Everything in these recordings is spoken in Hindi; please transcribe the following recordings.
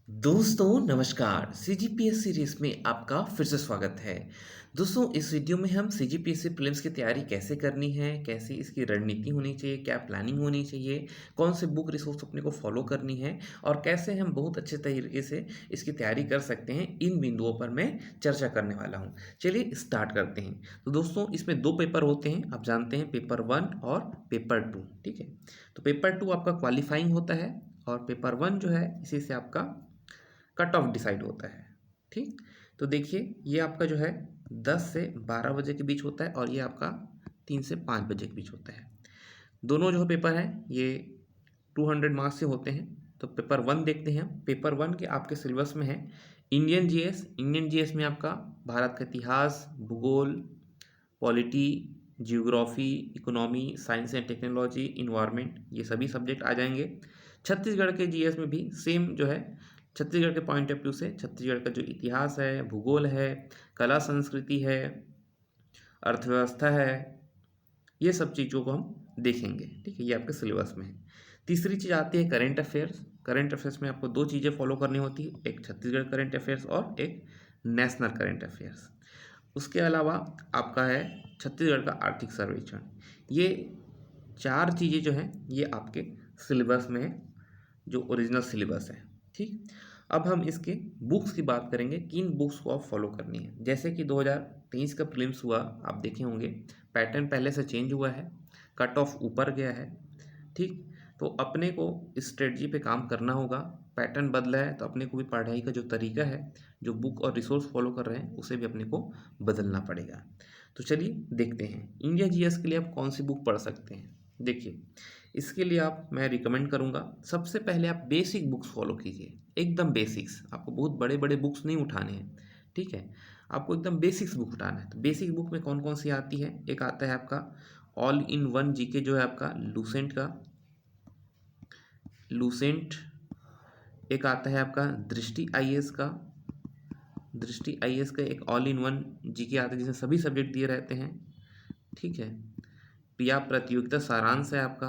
दोस्तों नमस्कार। सीजीपीएस सीरीज में आपका फिर से स्वागत है। दोस्तों इस वीडियो में हम सीजीपीएससी प्रीलिम्स की तैयारी कैसे करनी है, कैसी इसकी रणनीति होनी चाहिए, क्या प्लानिंग होनी चाहिए, कौन से बुक रिसोर्स अपने को फॉलो करनी है और कैसे हम बहुत अच्छे तरीके से इसकी तैयारी कर सकते हैं, इन बिंदुओं पर मैं चर्चा करने वाला हूँ। चलिए स्टार्ट करते हैं। तो दोस्तों इसमें दो पेपर होते हैं, आप जानते हैं, पेपर 1 और पेपर 2। ठीक है, तो पेपर 2 आपका क्वालिफाइंग होता है और पेपर 1 जो है इसी से आपका कट ऑफ डिसाइड होता है। ठीक, तो देखिए ये आपका जो है 10 से 12 बजे के बीच होता है और ये आपका 3 से 5 बजे के बीच होता है। दोनों जो पेपर हैं ये 200 मार्क्स से होते हैं। तो पेपर 1 देखते हैं। पेपर 1 के आपके सिलेबस में है इंडियन जीएस। इंडियन जीएस में आपका भारत का इतिहास, भूगोल, polity, geography, economy, science and technology, environment, ये सभी सब्जेक्ट आ जाएंगे। छत्तीसगढ़ के जीएस में भी सेम जो है, छत्तीसगढ़ के पॉइंट ऑफ व्यू से छत्तीसगढ़ का जो इतिहास है, भूगोल है, कला संस्कृति है, अर्थव्यवस्था है, ये सब चीज़ों को हम देखेंगे। ठीक है, ये आपके सिलेबस में है। तीसरी चीज़ आती है करेंट अफेयर्स। करेंट अफेयर्स में आपको दो चीज़ें फॉलो करनी होती है, एक छत्तीसगढ़ करेंट अफेयर्स और एक नेशनल करेंट अफेयर्स। उसके अलावा आपका है छत्तीसगढ़ का आर्थिक सर्वेक्षण। ये चार चीज़ें जो हैं ये आपके सिलेबस में है, जो ओरिजिनल सिलेबस है। ठीक, अब हम इसके बुक्स की बात करेंगे, किन बुक्स को आप फॉलो करनी है। जैसे कि 2023 का प्रीलिम्स हुआ, आप देखे होंगे पैटर्न पहले से चेंज हुआ है, कट ऑफ ऊपर गया है। ठीक, तो अपने को स्ट्रेटजी पे काम करना होगा। पैटर्न बदला है तो अपने को भी पढ़ाई का जो तरीका है, जो बुक और रिसोर्स फॉलो कर रहे हैं, उसे भी अपने को बदलना पड़ेगा। तो चलिए देखते हैं इंडिया जीएस के लिए आप कौन सी बुक पढ़ सकते हैं। देखिए इसके लिए मैं रिकमेंड करूंगा, सबसे पहले आप बेसिक बुक्स फॉलो कीजिए, एकदम बेसिक्स। आपको बहुत बड़े बड़े बुक्स नहीं उठाने हैं। ठीक है, आपको एकदम बेसिक्स बुक उठाना है। तो बेसिक बुक में कौन कौन सी आती है, एक आता है आपका ऑल इन वन जीके जो है आपका लूसेंट, एक आता है आपका दृष्टि आईएएस का, दृष्टि आईएएस का एक ऑल इन वन जीके आता है जिसमें सभी सब्जेक्ट दिए रहते हैं। ठीक है, या प्रतियोगिता सारांश है आपका,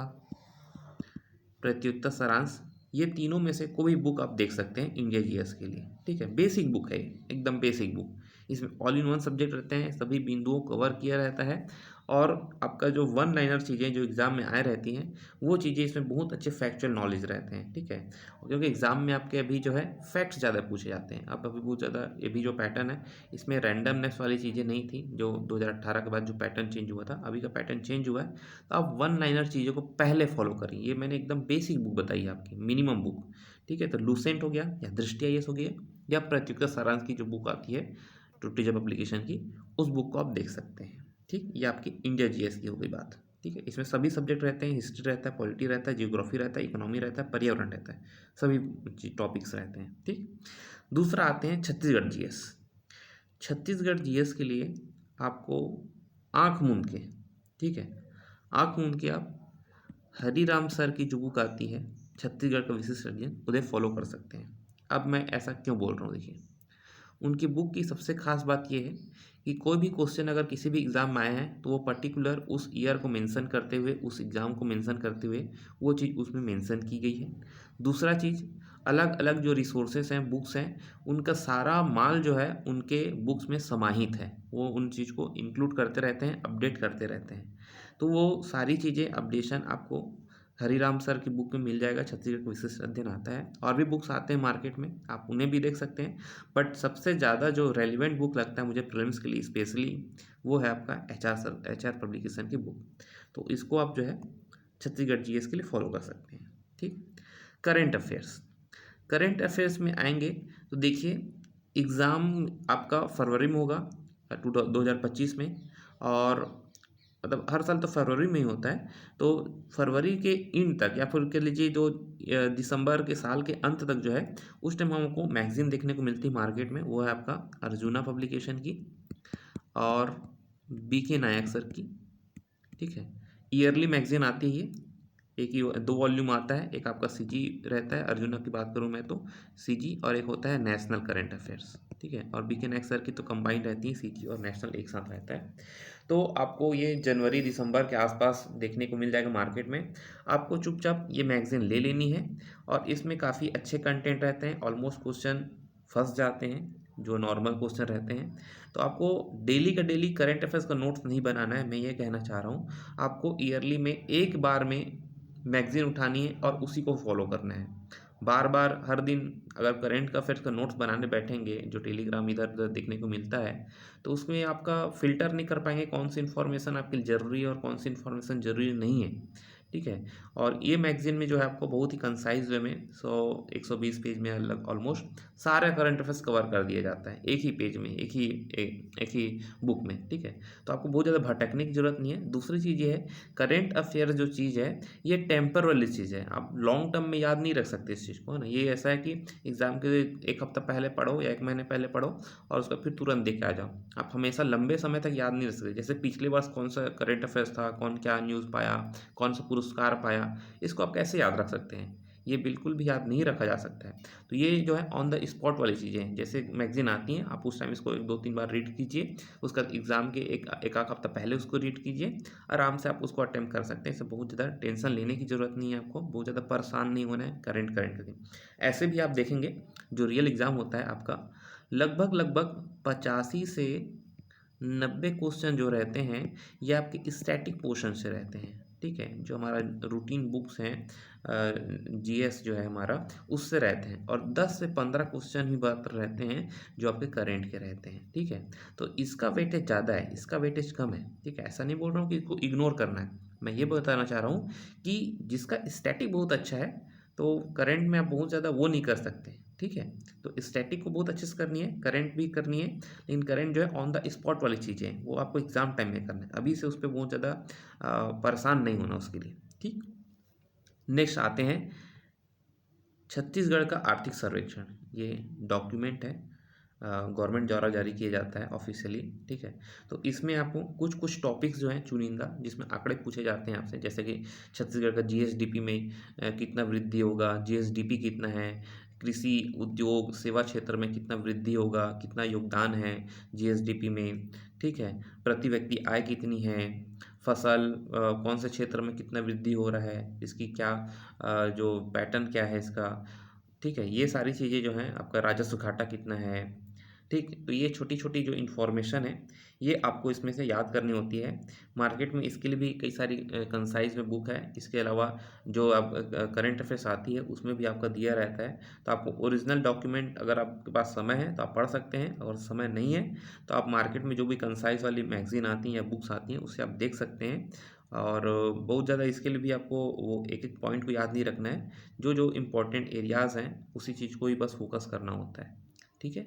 प्रतियोगिता सारांश। ये तीनों में से कोई बुक आप देख सकते हैं इंडिया जीएस के लिए। ठीक है, बेसिक बुक है, एकदम बेसिक बुक। इसमें ऑल इन वन सब्जेक्ट रहते हैं, सभी बिंदुओं को कवर किया रहता है और आपका जो वन लाइनर चीज़ें जो एग्ज़ाम में आए रहती हैं, वो चीज़ें इसमें बहुत अच्छे फैक्चुअल नॉलेज रहते हैं। ठीक है, क्योंकि एग्ज़ाम में आपके अभी जो है फैक्ट्स ज़्यादा पूछे जाते हैं। अब अभी बहुत ज़्यादा ये भी जो पैटर्न है, इसमें रैंडमनेस वाली चीज़ें नहीं थी, जो 2018 के बाद जो पैटर्न चेंज हुआ था, अभी का पैटर्न चेंज हुआ है। तो आप वन लाइनर चीज़ों को पहले फॉलो करिए। ये मैंने एकदम बेसिक बुक बताई है आपकी, मिनिमम बुक। ठीक है, तो लूसेंट हो गया या दृष्टि आईएएस हो गया या प्रतियोगिता सारांश की जो बुक आती है ट्रुटिजा पब्लिकेशन की, उस बुक को आप देख सकते हैं। ठीक, ये आपकी इंडिया जीएस की हो गई बात। ठीक है, इसमें सभी सब्जेक्ट रहते हैं, हिस्ट्री रहता है, पॉलिटी रहता है, जियोग्राफी रहता है, इकोनॉमी रहता है, पर्यावरण रहता है, सभी टॉपिक्स रहते हैं। ठीक, दूसरा आते हैं छत्तीसगढ़ जीएस। छत्तीसगढ़ जीएस के लिए आपको आँख मूंद के, ठीक है, आँख मूंद के आप हरिराम सर की जो बुक आती है छत्तीसगढ़ का विशिष्ट अध्ययन, उन्हें फॉलो कर सकते हैं। अब मैं ऐसा क्यों बोल रहा हूँ, देखिए उनकी बुक की सबसे खास बात यह है कि कोई भी क्वेश्चन अगर किसी भी एग्ज़ाम में आए हैं तो वो पर्टिकुलर उस ईयर को मेंशन करते हुए, उस एग्ज़ाम को मेंशन करते हुए वो चीज़ उसमें मेंशन की गई है। दूसरा चीज़, अलग अलग जो रिसोर्सेस हैं, बुक्स हैं, उनका सारा माल जो है उनके बुक्स में समाहित है। वो उन चीज़ को इंक्लूड करते रहते हैं, अपडेट करते रहते हैं। तो वो सारी चीज़ें अपडेशन आपको हरिराम सर की बुक में मिल जाएगा। छत्तीसगढ़ का विशिष्ट अध्ययन आता है, और भी बुक्स आते हैं मार्केट में, आप उन्हें भी देख सकते हैं। बट सबसे ज़्यादा जो रेलिवेंट बुक लगता है मुझे प्रीलिम्स के लिए स्पेशली, वो है आपका एचआर पब्लिकेशन की बुक। तो इसको आप जो है छत्तीसगढ़ जीएस के लिए फॉलो कर सकते हैं। ठीक, करेंट अफेयर्स। करेंट अफेयर्स में आएंगे तो देखिए एग्ज़ाम आपका फरवरी में होगा 2025 में, और मतलब हर साल तो फरवरी में ही होता है। तो फरवरी के एंड तक या फिर कह लीजिए जो दिसंबर के साल के अंत तक जो है, उस टाइम हमको मैगजीन देखने को मिलती है मार्केट में। वो है आपका अर्जुना पब्लिकेशन की और बीके नायक सर की। ठीक है, ईयरली मैगजीन आती है ये, एक ही 2 वॉल्यूम आता है, एक आपका सीजी रहता है, अर्जुना की बात करूँ मैं तो सीजी, और एक होता है नेशनल करंट अफेयर्स, ठीक है। और बीके नेक्स्ट सर की तो कंबाइंड रहती है, सीजी और नेशनल एक साथ रहता है। तो आपको ये जनवरी दिसंबर के आसपास देखने को मिल जाएगा मार्केट में। आपको चुपचाप ये मैगज़ीन ले लेनी है और इसमें काफ़ी अच्छे कंटेंट रहते हैं, ऑलमोस्ट क्वेश्चन फँस जाते हैं जो नॉर्मल क्वेश्चन रहते हैं। तो आपको डेली का डेली करंट अफेयर्स का नोट्स नहीं बनाना है, मैं ये कहना चाह रहा हूँ। आपको ईयरली में एक बार में मैगज़ीन उठानी है और उसी को फॉलो करना है। बार बार हर दिन अगर करंट अफेयर्स का नोट्स बनाने बैठेंगे, जो टेलीग्राम इधर उधर देखने को मिलता है, तो उसमें आपका फ़िल्टर नहीं कर पाएंगे कौन सी इन्फॉर्मेशन आपके लिए ज़रूरी है और कौन सी इन्फॉर्मेशन ज़रूरी नहीं है, ठीक है। और ये मैगज़ीन में जो है आपको बहुत ही कंसाइज वे में 100-120 पेज में ऑलमोस्ट सारा करंट अफेयर्स कवर कर दिया जाता है एक ही पेज में, एक ही बुक में, ठीक है। तो आपको बहुत ज़्यादा भटकने की ज़रूरत नहीं है। दूसरी चीज़ ये है, करंट अफेयर जो चीज़ है ये टेम्पररी चीज़ है, आप लॉन्ग टर्म में याद नहीं रख सकते इस चीज़ को, है ना। ये ऐसा है कि एग्ज़ाम के 1 हफ्ता पहले पढ़ो या 1 महीने पहले पढ़ो और उसका फिर तुरंत देख के आ जाओ। आप हमेशा लंबे समय तक याद नहीं रख सकते। जैसे पिछले वर्ष कौन सा करंट अफेयर्स था, कौन क्या न्यूज़ पाया, कौन सा पुरस्कार पाया, इसको आप कैसे याद रख सकते हैं? ये बिल्कुल भी याद नहीं रखा जा सकता है। तो ये जो है ऑन द स्पॉट वाली चीज़ें हैं। जैसे मैगज़ीन आती हैं, आप उस टाइम इसको 2-3 बार रीड कीजिए, उसका एग्ज़ाम के एक आध हफ्ता पहले उसको रीड कीजिए, आराम से आप उसको अटेम्प्ट कर सकते हैं। इससे बहुत ज़्यादा टेंशन लेने की ज़रूरत नहीं है आपको, बहुत ज़्यादा परेशान नहीं होना है करंट करके। ऐसे भी आप देखेंगे जो रियल एग्ज़ाम होता है आपका, लगभग 85 से 90 क्वेश्चन जो रहते हैं ये आपके स्टैटिक पोर्शन से रहते हैं, ठीक है। जो हमारा रूटीन बुक्स हैं, जीएस जो है हमारा, उससे रहते हैं, और 10 से 15 क्वेश्चन ही बात रहते हैं जो आपके करंट के रहते हैं, ठीक है। तो इसका वेटेज ज़्यादा है, इसका वेटेज कम है, ठीक है। ऐसा नहीं बोल रहा हूँ कि इसको इग्नोर करना है, मैं ये बताना चाह रहा हूँ कि जिसका स्टैटिक बहुत अच्छा है तो करंट में आप बहुत ज़्यादा वो नहीं कर सकते, ठीक है। तो स्टैटिक को बहुत अच्छे से करनी है, करंट भी करनी है, लेकिन करंट जो है ऑन द स्पॉट वाली चीज़ें हैं, वो आपको एग्ज़ाम टाइम में करना है। अभी से उस पे बहुत ज़्यादा परेशान नहीं होना उसके लिए, ठीक। नेक्स्ट आते हैं छत्तीसगढ़ का आर्थिक सर्वेक्षण। ये डॉक्यूमेंट है, गवर्नमेंट द्वारा जारी किया जाता है ऑफिशियली, ठीक है। तो इसमें आपको कुछ कुछ टॉपिक्स जो हैं चुनिंदा, जिसमें आंकड़े पूछे जाते हैं आपसे, जैसे कि छत्तीसगढ़ का जीएसडीपी में कितना वृद्धि होगा, जीएसडीपी कितना है, कृषि उद्योग सेवा क्षेत्र में कितना वृद्धि होगा, कितना योगदान है जीएसडीपी में, ठीक है। प्रति व्यक्ति आय कितनी है, फसल कौन से क्षेत्र में कितना वृद्धि हो रहा है, इसकी क्या जो पैटर्न क्या है इसका, ठीक है। ये सारी चीज़ें जो हैं, आपका राजस्व घाटा कितना है, ठीक। तो ये छोटी-छोटी जो इन्फॉर्मेशन है, ये आपको इसमें से याद करनी होती है। मार्केट में इसके लिए भी कई सारी कंसाइज़ में बुक है। इसके अलावा जो अब करंट अफेयर्स आती है, उसमें भी आपका दिया रहता है। तो आपको ओरिजिनल डॉक्यूमेंट अगर आपके पास समय है, तो आप पढ़ सकते हैं, और समय नहीं है, तो आप मार्केट में जो भी कंसाइज़ वाली मैगज़ीन आती हैं या बुक्स आती हैं, उससे आप देख सकते हैं। और बहुत ज़्यादा इसके लिए भी आपको वो एक-एक पॉइंट को याद नहीं रखना है। जो इम्पोर्टेंट एरियाज़ हैं, उसी चीज़ को ही बस फ़ोकस करना होता है, ठीक है।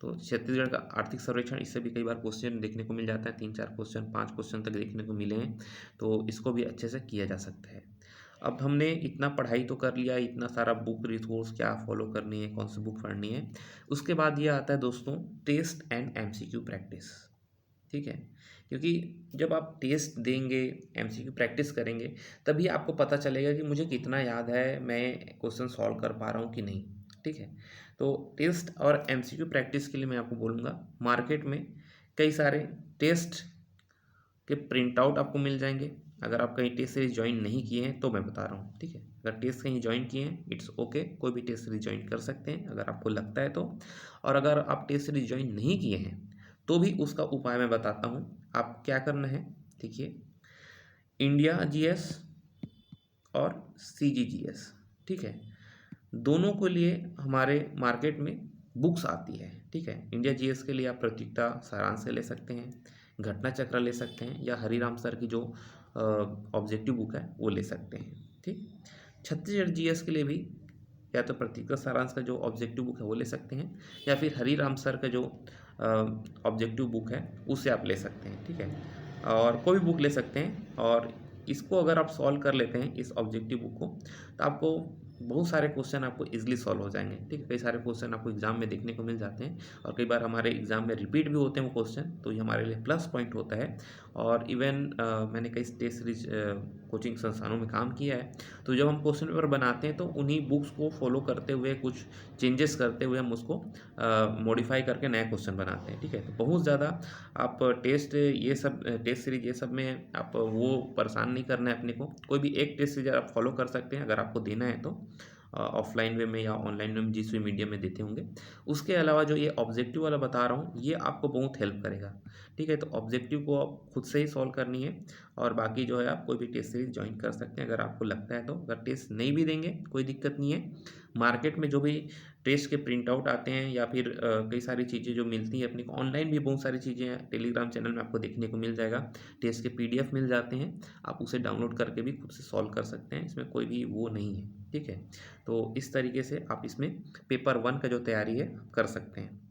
तो छत्तीसगढ़ का आर्थिक सर्वेक्षण, इससे भी कई बार क्वेश्चन देखने को मिल जाता है, 3-4 क्वेश्चन, 5 क्वेश्चन तक देखने को मिले हैं, तो इसको भी अच्छे से किया जा सकता है। अब हमने इतना पढ़ाई तो कर लिया, इतना सारा बुक रिसोर्स क्या फॉलो करनी है, कौन सी बुक पढ़नी है, उसके बाद ये आता है दोस्तों टेस्ट एंड एमसीक्यू प्रैक्टिस, ठीक है। क्योंकि जब आप टेस्ट देंगे, एमसीक्यू प्रैक्टिस करेंगे, तभी आपको पता चलेगा कि मुझे कितना याद है, मैं क्वेश्चन सॉल्व कर पा रहा हूँ कि नहीं, ठीक है। तो टेस्ट और एमसीक्यू प्रैक्टिस के लिए मैं आपको बोलूँगा, मार्केट में कई सारे टेस्ट के प्रिंट आउट आपको मिल जाएंगे। अगर आप कहीं टेस्ट सीरीज ज्वाइन नहीं किए हैं तो मैं बता रहा हूँ, ठीक है। अगर टेस्ट कहीं ज्वाइन किए हैं, इट्स ओके, कोई भी टेस्ट सीरीज ज्वाइन कर सकते हैं अगर आपको लगता है तो। और अगर आप टेस्ट सीरीज ज्वाइन नहीं किए हैं तो भी उसका उपाय मैं बताता हूँ। आप क्या करना है, देखिए, इंडिया जीएस और सीजीजीएस, ठीक है, दोनों के लिए हमारे मार्केट में बुक्स आती है, ठीक है। इंडिया जीएस के लिए आप प्रतियोगिता सारांश ले सकते हैं, घटना चक्र ले सकते हैं, या हरिराम सर की जो ऑब्जेक्टिव बुक है वो ले सकते हैं, ठीक। छत्तीसगढ़ जीएस के लिए भी या तो प्रतियोगिता सारांश का जो ऑब्जेक्टिव बुक है वो ले सकते हैं, या फिर हरिराम सर का जो ऑब्जेक्टिव बुक है उसे आप ले सकते हैं, ठीक है। और कोई भी बुक ले सकते हैं, और इसको अगर आप सॉल्व कर लेते हैं इस ऑब्जेक्टिव बुक को, तो आपको बहुत सारे क्वेश्चन आपको इजीली सॉल्व हो जाएंगे। ठीक है, कई सारे क्वेश्चन आपको एग्जाम में देखने को मिल जाते हैं और कई बार हमारे एग्जाम में रिपीट भी होते हैं वो क्वेश्चन, तो ये हमारे लिए प्लस पॉइंट होता है। और इवन मैंने कई टेस्ट सीरीज कोचिंग संस्थानों में काम किया है, तो जब हम क्वेश्चन पेपर बनाते हैं तो उन्हीं बुक्स को फॉलो करते हुए, कुछ चेंजेस करते हुए हम उसको मॉडिफाई करके नया क्वेश्चन बनाते हैं। ठीक है, तो बहुत ज़्यादा आप टेस्ट सीरीज ये सब में आप वो परेशान नहीं करना है अपने को। कोई भी एक टेस्ट सीरीज आप फॉलो कर सकते हैं अगर आपको देना है तो, ऑफलाइन वे में या ऑनलाइन वे में, जिस भी मीडियम में देते होंगे। उसके अलावा जो ये ऑब्जेक्टिव वाला बता रहा हूँ ये आपको बहुत हेल्प करेगा। ठीक है, तो ऑब्जेक्टिव को आप खुद से ही सॉल्व करनी है, और बाकी जो है आप कोई भी टेस्ट सीरीज ज्वाइन कर सकते हैं अगर आपको लगता है तो। अगर टेस्ट नहीं भी देंगे कोई दिक्कत नहीं है, मार्केट में जो भी टेस्ट के प्रिंट आउट आते हैं या फिर कई सारी चीज़ें जो मिलती हैं अपने को, ऑनलाइन भी बहुत सारी चीज़ें हैं, टेलीग्राम चैनल में आपको देखने को मिल जाएगा। टेस्ट के पीडीएफ मिल जाते हैं, आप उसे डाउनलोड करके भी खुद से सॉल्व कर सकते हैं, इसमें कोई भी वो नहीं है। ठीक है, तो इस तरीके से आप इसमें पेपर 1 का जो तैयारी है आप कर सकते हैं।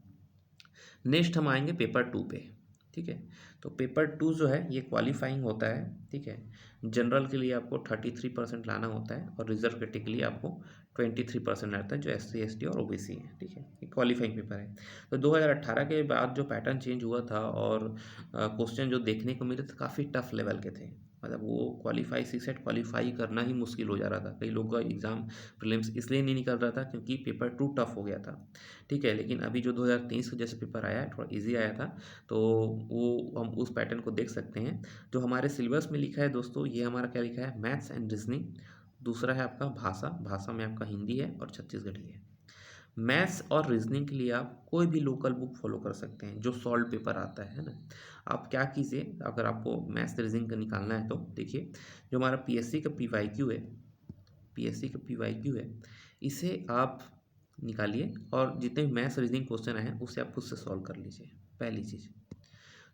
नेक्स्ट हम आएंगे पेपर 2 पे। ठीक है, तो पेपर 2 जो है ये क्वालिफाइंग होता है। ठीक है, जनरल के लिए आपको 33% लाना होता है और रिजर्व कैटेगरी के लिए आपको 23% रहता है, जो SC ST और OBC है। ठीक है, ये क्वालिफाइंग पेपर है। तो 2018 के बाद जो पैटर्न चेंज हुआ था और क्वेश्चन जो देखने को मिले थे काफ़ी टफ लेवल के थे, मतलब वो CSET क्वालिफाई करना ही मुश्किल हो जा रहा था। कई लोगों का एग्ज़ाम प्रीलिम्स इसलिए नहीं निकल रहा था क्योंकि पेपर 2 टफ हो गया था। ठीक है, लेकिन अभी जो 2023 का जैसे पेपर आया है थोड़ा इजी आया था, तो वो हम उस पैटर्न को देख सकते हैं। जो हमारे सिलेबस में लिखा है दोस्तों, ये हमारा क्या लिखा है, मैथ्स एंड रीजनिंग। दूसरा है आपका भाषा, भाषा में आपका हिंदी है और छत्तीसगढ़ी है। मैथ्स और रीजनिंग के लिए आप कोई भी लोकल बुक फॉलो कर सकते हैं जो सॉल्व पेपर आता है ना। आप क्या कीजिए, अगर आपको मैथ्स रीजनिंग का निकालना है तो देखिए, जो हमारा PSC का PYQ है, PSC का PYQ है, इसे आप निकालिए और जितने भी मैथ्स रीजनिंग क्वेश्चन हैं उसे आप खुद से सॉल्व कर लीजिए, पहली चीज़।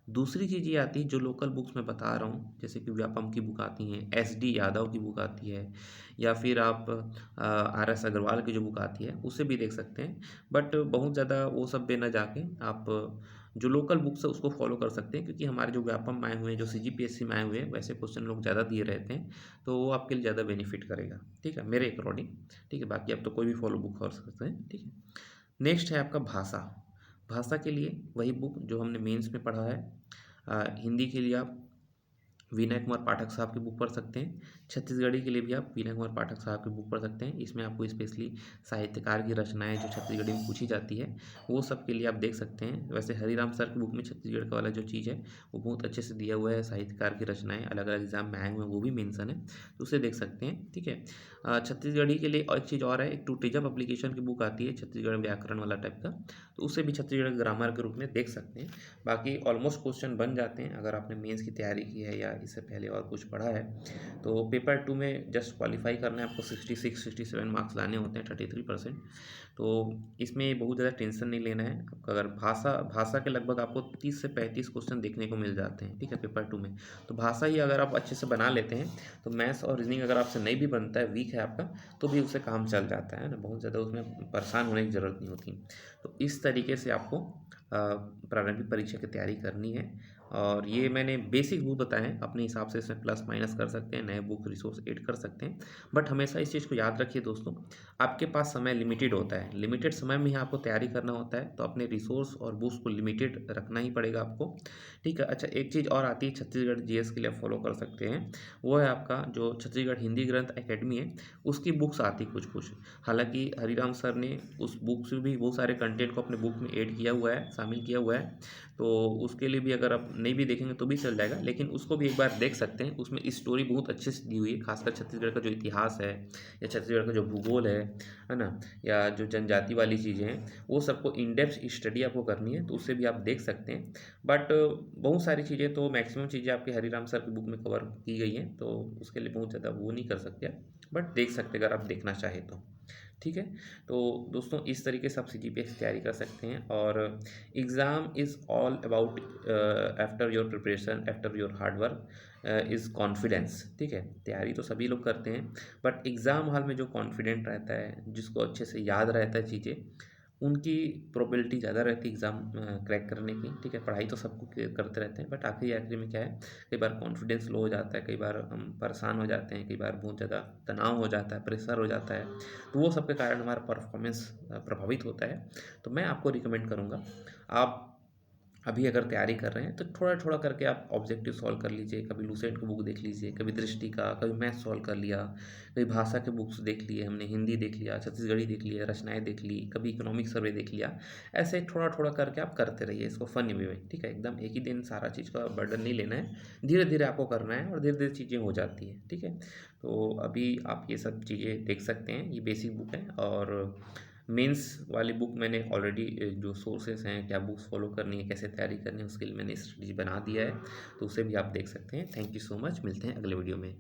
दूसरी चीज़ ये आती है, जो लोकल बुक्स मैं बता रहा हूँ, जैसे कि व्यापम की बुक आती हैं, SD यादव की बुक आती है, या फिर आप RS अग्रवाल की जो बुक आती है उसे भी देख सकते हैं। बट बहुत ज़्यादा वो सब पे ना जाके आप जो लोकल बुक्स है उसको फॉलो कर सकते हैं, क्योंकि हमारे जो व्यापम में आए हुए हैं, जो CGPSC में आए हुए हैं, वैसे क्वेश्चन लोग ज़्यादा दिए रहते हैं, तो वो आपके लिए ज़्यादा बेनिफिट करेगा। ठीक है, मेरे अकॉर्डिंग। ठीक है, बाकी आप तो कोई भी फॉलो बुक कर सकते हैं। ठीक है, नेक्स्ट है आपका भाषा। भाषा के लिए वही बुक जो हमने मेंस में पढ़ा है। हिंदी के लिए आप विनय कुमार पाठक साहब की बुक पढ़ सकते हैं। छत्तीसगढ़ी के लिए भी आप विनय कुमार पाठक साहब की बुक पढ़ सकते हैं। इसमें आपको स्पेशली साहित्यकार की रचनाएं जो छत्तीसगढ़ी में पूछी जाती है वो सब के लिए आप देख सकते हैं। वैसे हरिराम सर की बुक में छत्तीसगढ़ का वाला जो चीज़ है वो बहुत अच्छे से दिया हुआ है, साहित्यकार की रचनाएं अलग अलग एग्जाम में आए हुए हैं वो भी मेंशन है, तो उसे देख सकते हैं। ठीक है, छत्तीसगढ़ी के लिए और एक चीज़ और है, एक टूटेजा पब्लिकेशन की बुक आती है छत्तीसगढ़ व्याकरण वाला टाइप का, तो उसे भी छत्तीसगढ़ ग्रामर के रूप में देख सकते हैं। बाकी ऑलमोस्ट क्वेश्चन बन जाते हैं अगर आपने मेंस की तैयारी की है या इससे पहले और कुछ पढ़ा है। तो पेपर 2 में जस्ट क्वालिफाई करना है आपको, 66-67 मार्क्स लाने होते हैं, 33%। तो इसमें बहुत ज़्यादा टेंशन नहीं लेना है आपका। अगर भाषा के लगभग आपको 30 से 35 क्वेश्चन देखने को मिल जाते हैं। ठीक है, पेपर 2 में तो भाषा ही अगर आप अच्छे से बना लेते हैं तो मैथ्स और रीजनिंग अगर आपसे नहीं भी बनता है, वीक है आपका, तो भी उससे काम चल जाता है ना, बहुत ज़्यादा उसमें परेशान होने की ज़रूरत नहीं होती। तो इस तरीके से आपको प्रारंभिक परीक्षा की तैयारी करनी है। और ये मैंने बेसिक बुक बताए हैं, अपने हिसाब से इसमें प्लस माइनस कर सकते हैं, नए बुक रिसोर्स ऐड कर सकते हैं। बट हमेशा इस चीज़ को याद रखिए दोस्तों, आपके पास समय लिमिटेड होता है, लिमिटेड समय में ही आपको तैयारी करना होता है, तो अपने रिसोर्स और बुक्स को लिमिटेड रखना ही पड़ेगा आपको। ठीक है, अच्छा एक चीज़ और आती है छत्तीसगढ़ GS के लिए फॉलो कर सकते हैं, वो है आपका जो छत्तीसगढ़ हिंदी ग्रंथ एकेडमी है, उसकी बुक्स आती कुछ कुछ। हालांकि हरिराम सर ने उस बुक से भी बहुत सारे कंटेंट को अपने बुक में ऐड किया हुआ है, शामिल किया हुआ है, तो उसके लिए भी अगर आप नहीं भी देखेंगे तो भी चल जाएगा, लेकिन उसको भी एक बार देख सकते हैं। उसमें स्टोरी बहुत अच्छे से दी हुई है, खासकर छत्तीसगढ़ का जो इतिहास है या छत्तीसगढ़ का जो भूगोल है ना, या जो जनजाति वाली चीज़ें हैं, वो सबको इन डेप्थ स्टडी आपको करनी है तो उससे भी आप देख सकते हैं। बट बहुत सारी चीज़ें तो मैक्सिमम चीज़ें आपके हरिराम सर की बुक में कवर की गई हैं, तो उसके लिए बहुत ज़्यादा वो नहीं कर सकते आप, बट देख सकते अगर आप देखना चाहें तो। ठीक है, तो दोस्तों इस तरीके से आप CGPS की तैयारी कर सकते हैं। और exam is all about after your preparation, after your hard work is confidence. ठीक है, तैयारी तो सभी लोग करते हैं, बट एग्ज़ाम हॉल में जो कॉन्फिडेंट रहता है, जिसको अच्छे से याद रहता है चीज़ें, उनकी प्रोबेबिलिटी ज़्यादा रहती है एग्ज़ाम क्रैक करने की। ठीक है, पढ़ाई तो सबको करते रहते हैं, बट आखिरी आखिरी में क्या है, कई बार कॉन्फिडेंस लो हो जाता है, कई बार हम परेशान हो जाते हैं, कई बार बहुत ज़्यादा तनाव हो जाता है, प्रेशर हो जाता है, तो वो सब के कारण हमारा परफॉर्मेंस प्रभावित होता है। तो मैं आपको रिकमेंड करूँगा, आप अभी अगर तैयारी कर रहे हैं तो थोड़ा-थोड़ा करके आप ऑब्जेक्टिव सॉल्व कर लीजिए। कभी लुसेंट की बुक देख लीजिए, कभी दृष्टि का, कभी मैथ सॉल्व कर लिया, कभी भाषा के बुक्स देख लिए हमने, हिंदी देख लिया, छत्तीसगढ़ी देख लिया, रचनाएँ देख ली, कभी इकोनॉमिक सर्वे देख लिया। ऐसे थोड़ा-थोड़ा करके आप करते रहिए इसको फ़नी वे में, ठीक है? एकदम एक ही दिन सारा चीज़ का बर्डन नहीं लेना है, धीरे-धीरे आपको करना है और धीरे-धीरे चीज़ें हो जाती हैं, ठीक है? तो अभी आप ये सब चीज़ें देख सकते हैं, ये बेसिक बुक है। और मेंस वाली बुक मैंने ऑलरेडी जो सोर्सेस हैं, क्या बुक्स फॉलो करनी है, कैसे तैयारी करनी है, उसके लिए मैंने स्टडी बना दिया है, तो उसे भी आप देख सकते हैं। थैंक यू सो मच, मिलते हैं अगले वीडियो में।